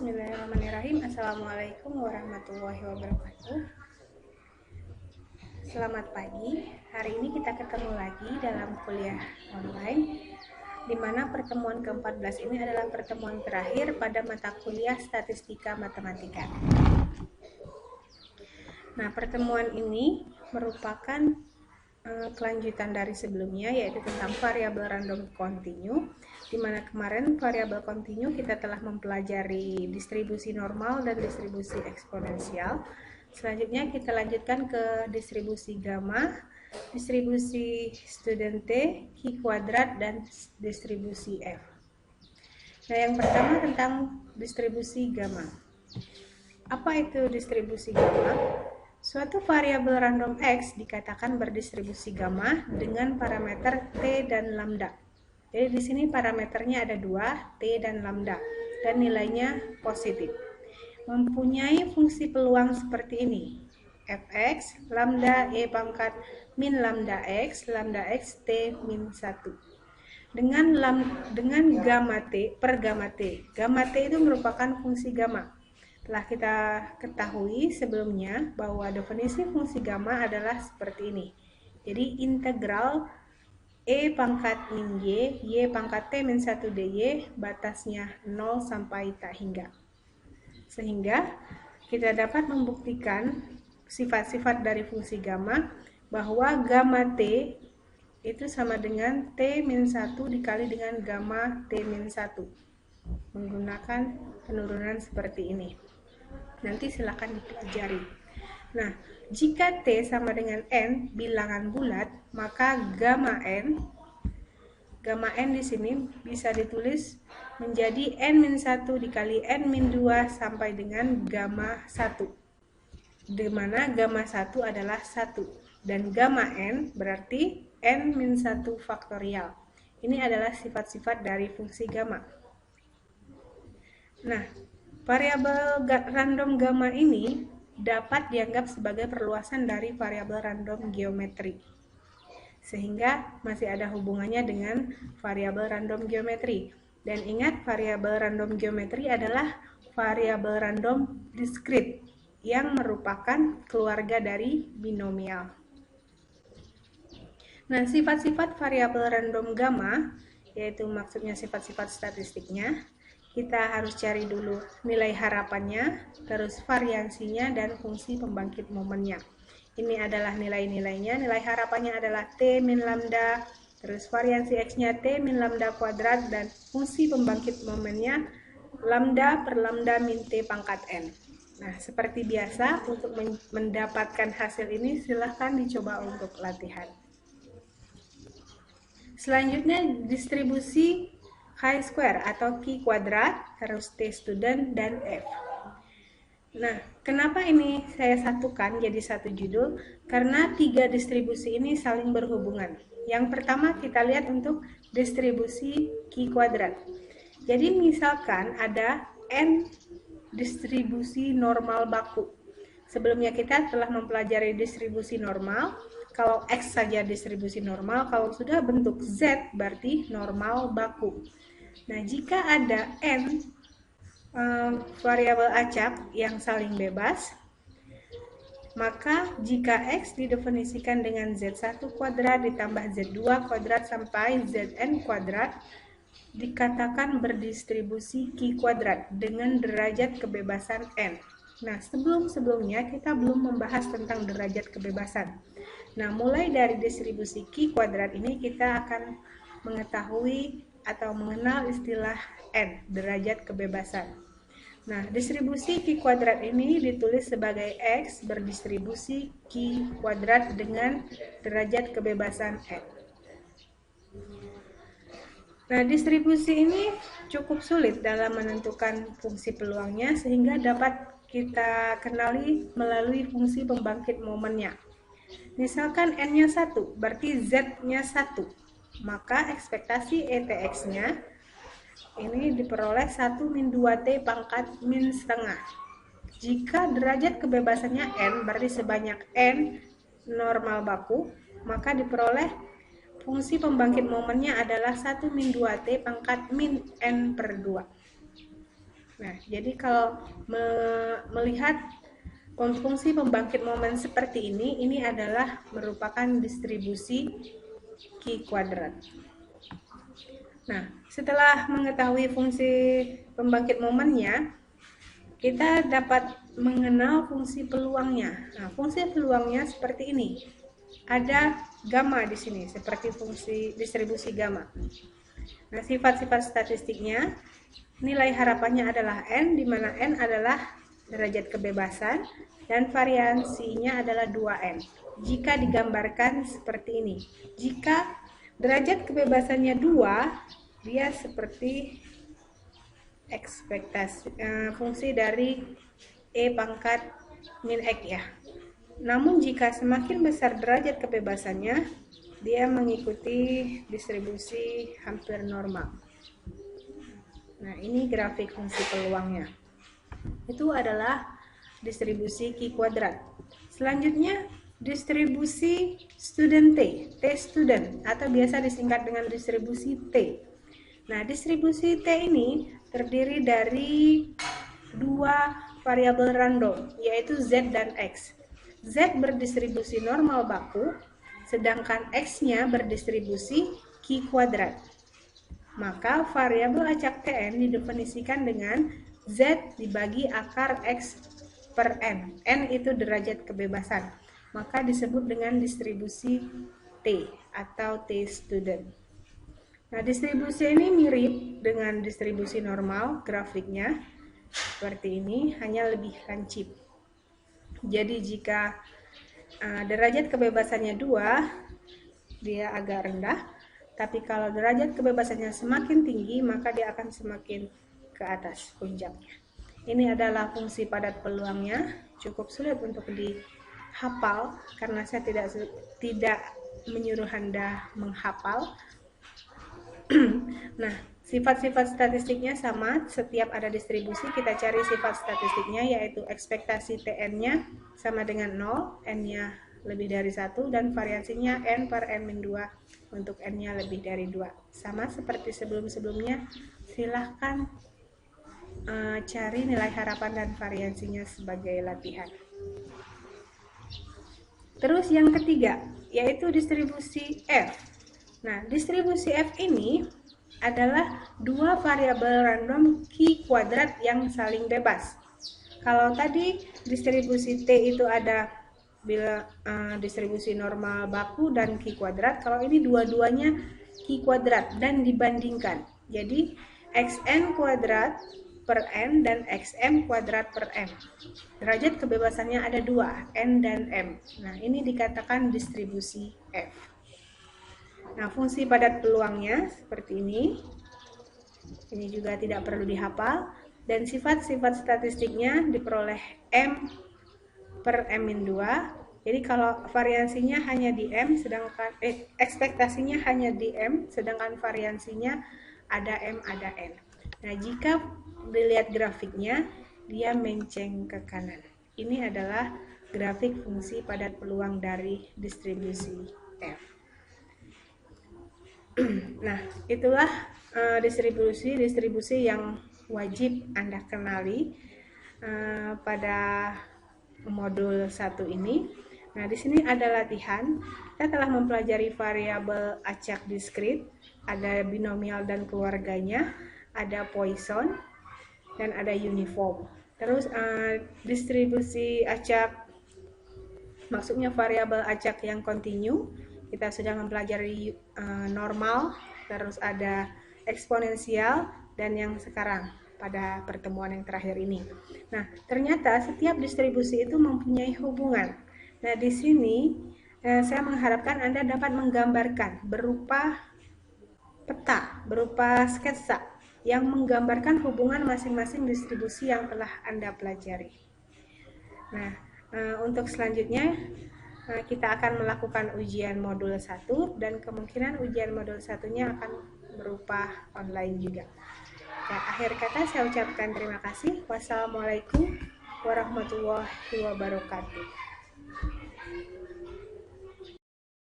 Bismillahirrahmanirrahim. Assalamualaikum warahmatullahi wabarakatuh. Selamat pagi. Hari ini kita ketemu lagi dalam kuliah online, di mana pertemuan ke-14 ini adalah pertemuan terakhir pada mata kuliah Statistika Matematika. Nah, pertemuan ini merupakan kelanjutan dari sebelumnya, yaitu tentang variabel random continue, di mana kemarin variabel continue kita telah mempelajari distribusi normal dan distribusi eksponensial. Selanjutnya kita lanjutkan ke distribusi gamma, distribusi student T, Q kuadrat, dan distribusi F. Nah, yang pertama tentang distribusi gamma. Apa itu distribusi gamma? Suatu variabel random X dikatakan berdistribusi gamma dengan parameter T dan lambda. Jadi di sini parameternya ada dua, T dan lambda, dan nilainya positif. Mempunyai fungsi peluang seperti ini. Fx, lambda E pangkat min lambda X T min 1. Dengan gamma T per gamma T. Gamma T itu merupakan fungsi gamma. Telah kita ketahui sebelumnya bahwa definisi fungsi gamma adalah seperti ini. Jadi integral E pangkat min Y pangkat T min 1 dy, batasnya 0 sampai tak hingga. Sehingga kita dapat membuktikan sifat-sifat dari fungsi gamma, bahwa gamma T itu sama dengan T min 1 dikali dengan gamma T min 1. Menggunakan penurunan seperti ini. Nanti silakan dipelajari. Nah, jika T sama dengan N bilangan bulat, maka gamma N di sini bisa ditulis menjadi N-1 dikali N-2 sampai dengan gamma 1. Di mana gamma 1 adalah 1 dan gamma N berarti N-1 faktorial. Ini adalah sifat-sifat dari fungsi gamma. Nah, variabel random gamma ini dapat dianggap sebagai perluasan dari variabel random geometri, sehingga masih ada hubungannya dengan variabel random geometri. Dan ingat, variabel random geometri adalah variabel random diskrit yang merupakan keluarga dari binomial. Nah, sifat-sifat variabel random gamma, yaitu maksudnya sifat-sifat statistiknya, kita harus cari dulu nilai harapannya, terus variansinya, dan fungsi pembangkit momennya. Ini adalah nilai-nilainya. Nilai harapannya adalah T min lambda, terus variansi X-nya T min lambda kuadrat, dan fungsi pembangkit momennya lambda per lambda min T pangkat N. Nah, seperti biasa, untuk mendapatkan hasil ini silahkan dicoba untuk latihan. Selanjutnya distribusi chi-square atau Q kuadrat, terus T student, dan F. Nah, kenapa ini saya satukan jadi satu judul? Karena tiga distribusi ini saling berhubungan. Yang pertama kita lihat untuk distribusi Q kuadrat. Jadi misalkan ada N distribusi normal baku. Sebelumnya kita telah mempelajari distribusi normal. Kalau X saja distribusi normal, kalau sudah bentuk Z berarti normal baku. Nah, jika ada N variabel acak yang saling bebas, maka jika X didefinisikan dengan Z1 kuadrat ditambah Z2 kuadrat sampai Zn kuadrat, dikatakan berdistribusi Q kuadrat dengan derajat kebebasan N. Nah, sebelumnya kita belum membahas tentang derajat kebebasan. Nah, mulai dari distribusi Q kuadrat ini kita akan mengetahui atau mengenal istilah N, derajat kebebasan. Nah, distribusi Q kuadrat ini ditulis sebagai X berdistribusi Q kuadrat dengan derajat kebebasan N. Nah, distribusi ini cukup sulit dalam menentukan fungsi peluangnya, sehingga dapat kita kenali melalui fungsi pembangkit momennya. Misalkan N-nya 1, berarti Z-nya 1. Maka ekspektasi ETX-nya ini diperoleh 1 min 2T pangkat min setengah. Jika derajat kebebasannya N, berarti sebanyak N normal baku, maka diperoleh fungsi pembangkit momennya adalah 1 min 2T pangkat min N per 2. Nah, jadi kalau melihat fungsi pembangkit momen seperti ini adalah merupakan distribusi Q kuadrat. Nah, setelah mengetahui fungsi pembangkit momennya, kita dapat mengenal fungsi peluangnya. Nah, fungsi peluangnya seperti ini. Ada gamma di sini, seperti fungsi distribusi gamma. Nah, sifat-sifat statistiknya, nilai harapannya adalah N, di mana N adalah derajat kebebasan, dan variansinya adalah 2N. Jika digambarkan seperti ini, jika derajat kebebasannya 2, dia seperti ekspektasi fungsi dari E pangkat min X ya. Namun jika semakin besar derajat kebebasannya, dia mengikuti distribusi hampir normal. Nah, ini grafik fungsi peluangnya. Itu adalah distribusi Q kuadrat. Selanjutnya, distribusi student T student, atau biasa disingkat dengan distribusi T. Nah, distribusi T ini terdiri dari dua variabel random, yaitu Z dan X. Z berdistribusi normal baku, sedangkan X-nya berdistribusi Q kuadrat. Maka variabel acak Tn didefinisikan dengan Z dibagi akar X per N. N itu derajat kebebasan. Maka disebut dengan distribusi T atau T student. Nah, distribusi ini mirip dengan distribusi normal, grafiknya seperti ini, hanya lebih lancip. Jadi jika derajat kebebasannya 2, dia agak rendah. Tapi kalau derajat kebebasannya semakin tinggi, maka dia akan semakin ke atas puncaknya. Ini adalah fungsi padat peluangnya. Cukup sulit untuk dihafal karena saya tidak menyuruh Anda menghafal. Nah, sifat-sifat statistiknya sama. Setiap ada distribusi, kita cari sifat statistiknya, yaitu ekspektasi Tn-nya sama dengan 0, N-nya lebih dari 1, dan variansinya N per N-2 untuk N-nya lebih dari 2. Sama seperti sebelum-sebelumnya, silahkan cari nilai harapan dan variansinya sebagai latihan. Terus yang ketiga, yaitu distribusi F. Nah, distribusi F ini adalah dua variabel random Q kuadrat yang saling bebas. Kalau tadi distribusi T itu ada distribusi normal baku dan Q kuadrat, kalau ini dua-duanya Q kuadrat dan dibandingkan. Jadi Xn kuadrat per N dan Xm kuadrat per M. Derajat kebebasannya ada 2, N dan M. Nah, ini dikatakan distribusi F. Nah, fungsi padat peluangnya seperti ini. Ini juga tidak perlu dihafal. Dan sifat-sifat statistiknya diperoleh M per M-2. Jadi kalau variansinya hanya di M, sedangkan ekspektasinya hanya di M, sedangkan variansinya ada M, ada N. Nah, jika dilihat grafiknya, dia menceng ke kanan. Ini adalah grafik fungsi padat peluang dari distribusi F. Nah, itulah distribusi yang wajib Anda kenali pada modul 1 ini. Nah, di sini ada latihan. Kita telah mempelajari variabel acak diskrit, ada binomial dan keluarganya, ada Poisson, dan ada uniform. Terus distribusi acak, maksudnya variabel acak yang kontinu, kita sudah mempelajari normal, terus ada eksponensial, dan yang sekarang pada pertemuan yang terakhir ini. Nah, ternyata setiap distribusi itu mempunyai hubungan. Nah, di sini saya mengharapkan Anda dapat menggambarkan berupa peta, berupa sketsa yang menggambarkan hubungan masing-masing distribusi yang telah Anda pelajari. Nah, untuk selanjutnya kita akan melakukan ujian modul 1 dan kemungkinan ujian modul 1-nya akan berupa online juga. Ya, akhir kata saya ucapkan terima kasih. Wassalamualaikum warahmatullahi wabarakatuh.